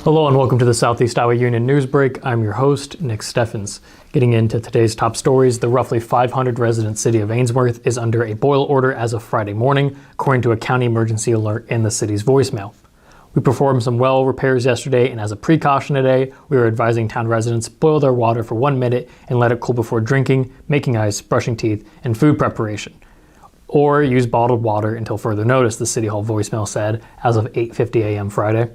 Hello and welcome to the Southeast Iowa Union News Break. I'm your host, Nick Steffens. Getting into today's top stories, the roughly 500-resident city of Ainsworth is under a boil order as of Friday morning, according to a county emergency alert in the city's voicemail. We performed some well repairs yesterday, and as a precaution today, we are advising town residents boil their water for 1 minute and let it cool before drinking, making ice, brushing teeth, and food preparation. Or use bottled water until further notice, the City Hall voicemail said as of 8:50 a.m. Friday.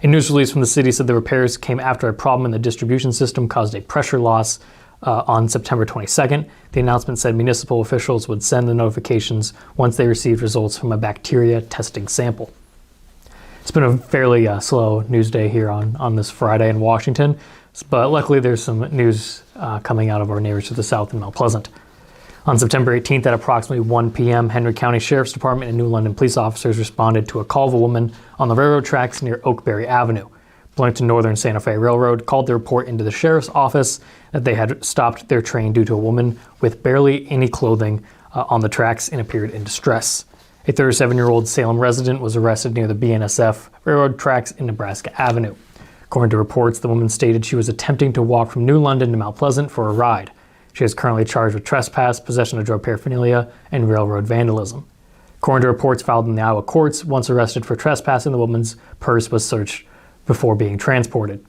A news release from the city said the repairs came after a problem in the distribution system caused a pressure loss on September 22nd. The announcement said municipal officials would send the notifications once they received results from a bacteria testing sample. It's been a fairly slow news day here on this Friday in Washington, but luckily there's some news coming out of our neighbors to the south in Mount Pleasant. On September 18th at approximately 1 p.m., Henry County Sheriff's Department and New London police officers responded to a call of a woman on the railroad tracks near Oakberry Avenue. Burlington Northern Santa Fe Railroad called the report into the sheriff's office that they had stopped their train due to a woman with barely any clothing on the tracks and appeared in distress. A 37-year-old Salem resident was arrested near the BNSF railroad tracks in Nebraska Avenue. According to reports, the woman stated she was attempting to walk from New London to Mount Pleasant for a ride. She is currently charged with trespass, possession of drug paraphernalia, and railroad vandalism. According to reports filed in the Iowa courts, once arrested for trespassing, the woman's purse was searched before being transported.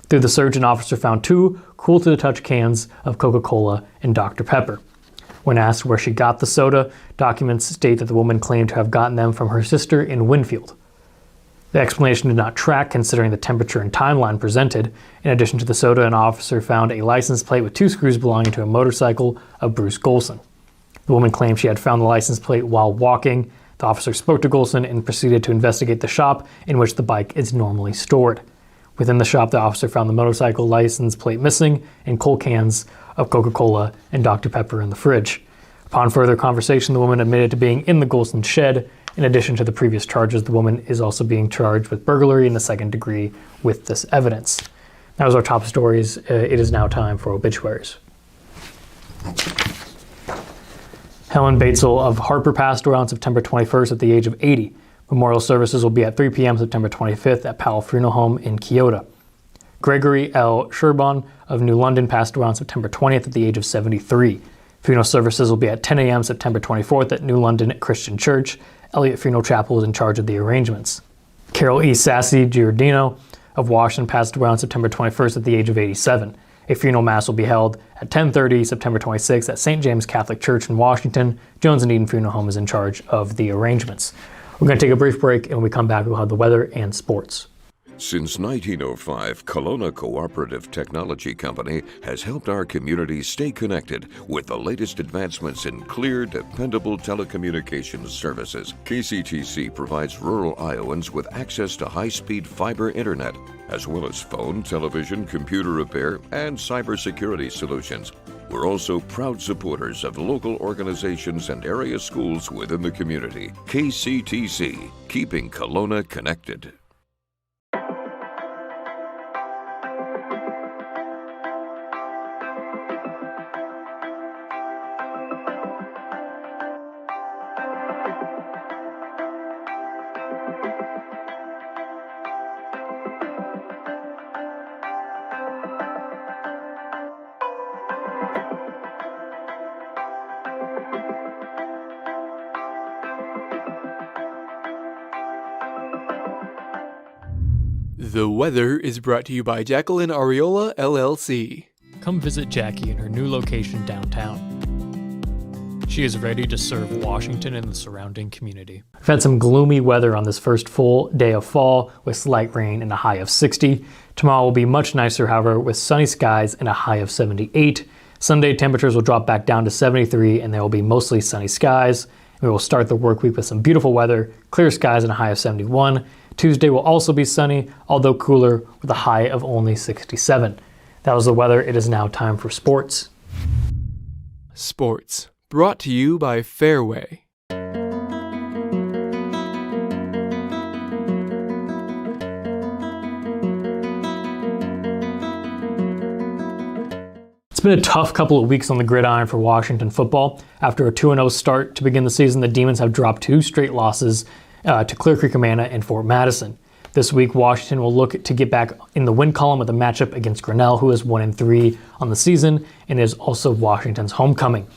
Through the search, an officer found 2 cool-to-the-touch cans of Coca-Cola and Dr. Pepper. When asked where she got the soda, documents state that the woman claimed to have gotten them from her sister in Winfield. The explanation did not track considering the temperature and timeline presented. In addition to the soda, an officer found a license plate with 2 screws belonging to a motorcycle of Bruce Golson. The woman claimed she had found the license plate while walking. The officer spoke to Golson and proceeded to investigate the shop in which the bike is normally stored. Within the shop, the officer found the motorcycle license plate missing and cold cans of Coca-Cola and Dr. Pepper in the fridge. Upon further conversation, the woman admitted to being in the Golson shed. In addition to the previous charges, the woman is also being charged with burglary in the 2nd degree with this evidence. That was our top stories. It is now time for obituaries. Helen Batesel of Harper passed away on September 21st at the age of 80. Memorial services will be at 3 p.m. September 25th at Powell Funeral Home in Keota. Gregory L. Sherbon of New London passed away on September 20th at the age of 73. Funeral services will be at 10 a.m. September 24th at New London Christian Church. Elliott Funeral Chapel is in charge of the arrangements. Carol E. Sassy Giordino of Washington passed away on September 21st at the age of 87. A funeral mass will be held at 10:30 September 26th at St. James Catholic Church in Washington. Jones and Eden Funeral Home is in charge of the arrangements. We're going to take a brief break, and when we come back, we'll have the weather and sports. Since 1905, Kelowna Cooperative Technology Company has helped our community stay connected with the latest advancements in clear, dependable telecommunications services. KCTC provides rural Iowans with access to high-speed fiber internet, as well as phone, television, computer repair, and cybersecurity solutions. We're also proud supporters of local organizations and area schools within the community. KCTC, keeping Kelowna connected. The weather is brought to you by Jacqueline Areola, LLC. Come visit Jackie in her new location downtown. She is ready to serve Washington and the surrounding community. We've had some gloomy weather on this first full day of fall with slight rain and a high of 60. Tomorrow will be much nicer, however, with sunny skies and a high of 78. Sunday temperatures will drop back down to 73 and there will be mostly sunny skies. We will start the work week with some beautiful weather, clear skies and a high of 71. Tuesday will also be sunny, although cooler, with a high of only 67. That was the weather. It is now time for sports. Sports, brought to you by Fairway. It's been a tough couple of weeks on the gridiron for Washington football. After a 2-0 start to begin the season, the Demons have dropped 2 straight losses to Clear Creek, Amana, and Fort Madison. This week, Washington will look to get back in the win column with a matchup against Grinnell, who is 1-3 on the season and is also Washington's homecoming.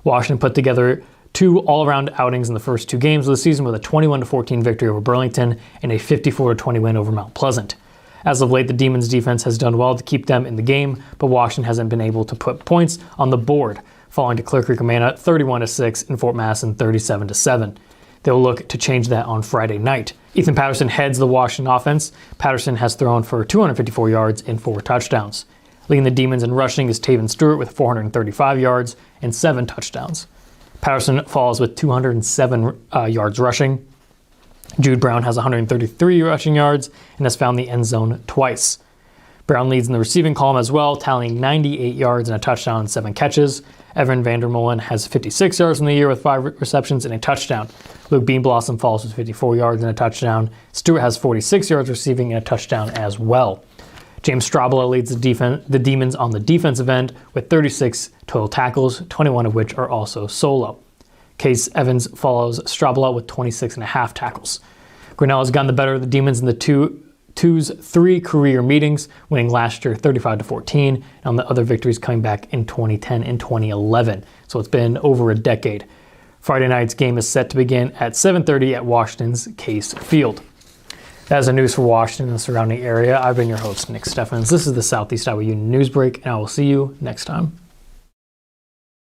Washington put together 2 all-around outings in the first 2 games of the season with a 21-14 victory over Burlington and a 54-20 win over Mount Pleasant. As of late, the Demons' defense has done well to keep them in the game, but Washington hasn't been able to put points on the board, falling to Clear Creek Amana 31-6 and Fort Madison 37-7. They'll look to change that on Friday night. Ethan Patterson heads the Washington offense. Patterson has thrown for 254 yards and 4 touchdowns. Leading the Demons in rushing is Taven Stewart with 435 yards and 7 touchdowns. Patterson follows with 207 yards rushing. Jude Brown has 133 rushing yards and has found the end zone twice. Brown leads in the receiving column as well, tallying 98 yards and a touchdown and 7 catches. Evan Vandermolen has 56 yards in the year with 5 receptions and a touchdown. Luke Beanblossom follows with 54 yards and a touchdown. Stewart has 46 yards receiving and a touchdown as well. James Strabla leads the Demons on the defensive end with 36 total tackles, 21 of which are also solo. Case Evans follows Strabla with 26.5 tackles. Grinnell has gotten the better of the Demons in the two's 3 career meetings, winning last year 35-14, and on the other victories coming back in 2010 and 2011. So it's been over a decade. Friday night's game is set to begin at 7:30 at Washington's Case Field. That is the news for Washington and the surrounding area. I've been your host, Nick Steffens. This is the Southeast Iowa Union Newsbreak, and I will see you next time.